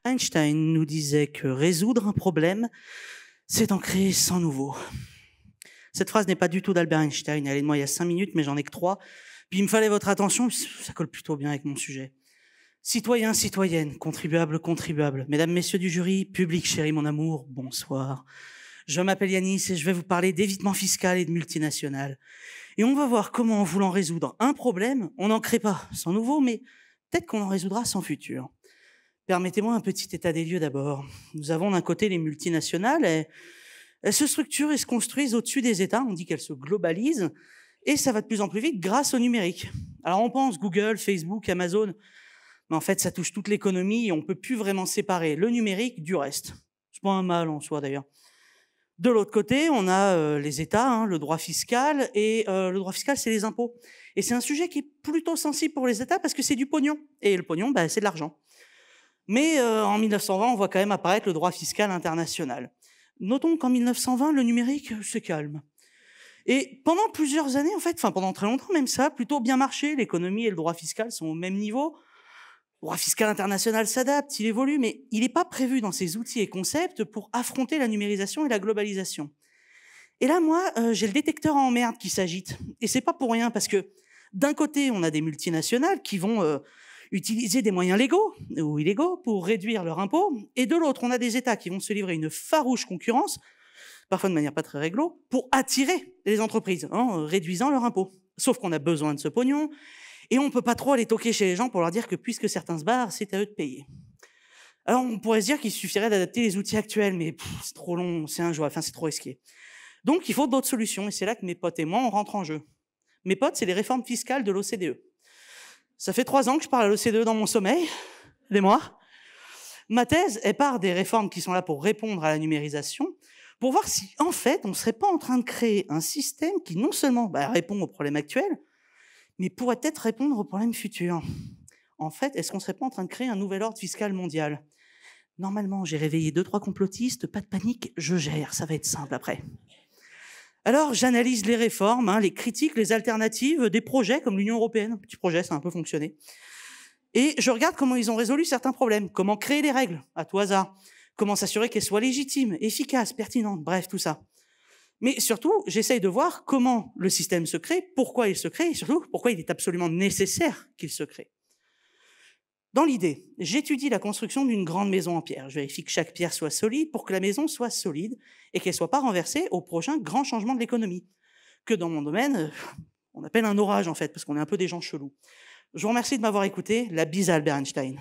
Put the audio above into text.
Einstein nous disait que résoudre un problème, c'est en créer 100 nouveaux. Cette phrase n'est pas du tout d'Albert Einstein. Elle est de moi il y a 5 minutes, mais j'en ai que 3. Puis il me fallait votre attention, ça colle plutôt bien avec mon sujet. Citoyens, citoyennes, contribuables, contribuables, mesdames, messieurs du jury, public chéri mon amour, bonsoir. Je m'appelle Yanis et je vais vous parler d'évitement fiscal et de multinationales. Et on va voir comment, en voulant résoudre un problème, on n'en crée pas sans nouveau, mais peut-être qu'on en résoudra sans futur. Permettez-moi un petit état des lieux d'abord. Nous avons d'un côté les multinationales, elles se structurent et se construisent au-dessus des États, on dit qu'elles se globalisent, et ça va de plus en plus vite grâce au numérique. Alors on pense Google, Facebook, Amazon, mais en fait ça touche toute l'économie et on ne peut plus vraiment séparer le numérique du reste. C'est pas un mal en soi d'ailleurs. De l'autre côté, on a les États, le droit fiscal, et le droit fiscal, c'est les impôts. Et c'est un sujet qui est plutôt sensible pour les États parce que c'est du pognon. Et le pognon, c'est de l'argent. Mais en 1920, on voit quand même apparaître le droit fiscal international. Notons qu'en 1920, le numérique, c'est calme. Et pendant plusieurs années, en fait, enfin pendant très longtemps même, ça a plutôt bien marché. L'économie et le droit fiscal sont au même niveau. Le droit fiscal international s'adapte, il évolue, mais il n'est pas prévu dans ses outils et concepts pour affronter la numérisation et la globalisation. Et là, moi, j'ai le détecteur à emmerde qui s'agite. Et c'est pas pour rien, parce que d'un côté, on a des multinationales qui vont utiliser des moyens légaux ou illégaux pour réduire leurs impôts, et de l'autre, on a des États qui vont se livrer une farouche concurrence, parfois de manière pas très réglo, pour attirer les entreprises, en réduisant leurs impôts. Sauf qu'on a besoin de ce pognon, et on ne peut pas trop aller toquer chez les gens pour leur dire que puisque certains se barrent, c'est à eux de payer. Alors on pourrait se dire qu'il suffirait d'adapter les outils actuels, mais c'est trop long, c'est injouable, enfin c'est trop risqué. Donc il faut d'autres solutions, et c'est là que mes potes et moi, on rentre en jeu. Mes potes, c'est les réformes fiscales de l'OCDE. Ça fait 3 ans que je parle à l'OCDE dans mon sommeil, aidez-moi. Ma thèse, elle part des réformes qui sont là pour répondre à la numérisation, pour voir si, en fait, on ne serait pas en train de créer un système qui non seulement répond aux problèmes actuels, mais pourrait peut-être répondre aux problèmes futurs. En fait, est-ce qu'on ne serait pas en train de créer un nouvel ordre fiscal mondial? Normalement, j'ai réveillé 2-3 complotistes, pas de panique, je gère, ça va être simple après. Alors, j'analyse les réformes, les critiques, les alternatives, des projets comme l'Union européenne. Petit projet, ça a un peu fonctionné. Et je regarde comment ils ont résolu certains problèmes, comment créer les règles, à tout hasard, comment s'assurer qu'elles soient légitimes, efficaces, pertinentes, bref, tout ça. Mais surtout, j'essaye de voir comment le système se crée, pourquoi il se crée, et surtout, pourquoi il est absolument nécessaire qu'il se crée. Dans l'idée, j'étudie la construction d'une grande maison en pierre. Je vérifie que chaque pierre soit solide pour que la maison soit solide et qu'elle ne soit pas renversée au prochain grand changement de l'économie. Que dans mon domaine, on appelle un orage en fait, parce qu'on est un peu des gens chelous. Je vous remercie de m'avoir écouté. La bise à Albert Einstein.